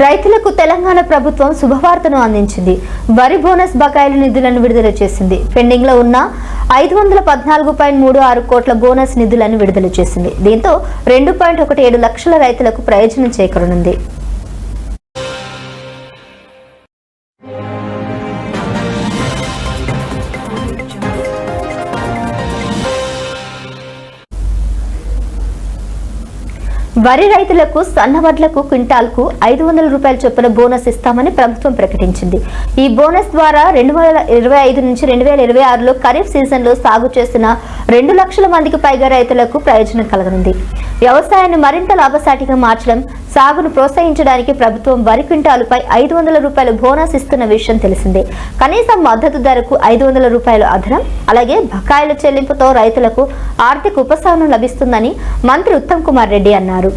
రైతులకు తెలంగాణ ప్రభుత్వం శుభవార్తను అందించింది. వరి బోనస్ బకాయిల నిధులను విడుదల చేసింది. పెండింగ్ లో ఉన్న 514.36 కోట్ల బోనస్ నిధులను విడుదల చేసింది. దీంతో 2.17 లక్షల రైతులకు ప్రయోజనం చేకూరనుంది. వరి రైతులకు సన్నవడ్లకు క్వింటాల్కు 500 రూపాయల చొప్పున బోనస్ ఇస్తామని ప్రభుత్వం ప్రకటించింది. ఈ బోనస్ ద్వారా 2025 నుంచి 2026లో ఖరీఫ్ సీజన్లో సాగు చేసిన 2 లక్షల మందికి పైగా రైతులకు ప్రయోజనం కలగనుంది. వ్యవసాయాన్ని మరింత లాభసాటిగా మార్చడం, సాగును ప్రోత్సహించడానికి ప్రభుత్వం వరి క్వింటాలుపై 500 రూపాయల బోనస్ ఇస్తున్న విషయం తెలిసిందే. కనీస మద్దతు ధరకు 500 రూపాయల అదనం, అలాగే బకాయిల చెల్లింపుతో రైతులకు ఆర్థిక ఉపశమనం లభిస్తుందని మంత్రి ఉత్తమ్ కుమార్ రెడ్డి అన్నారు.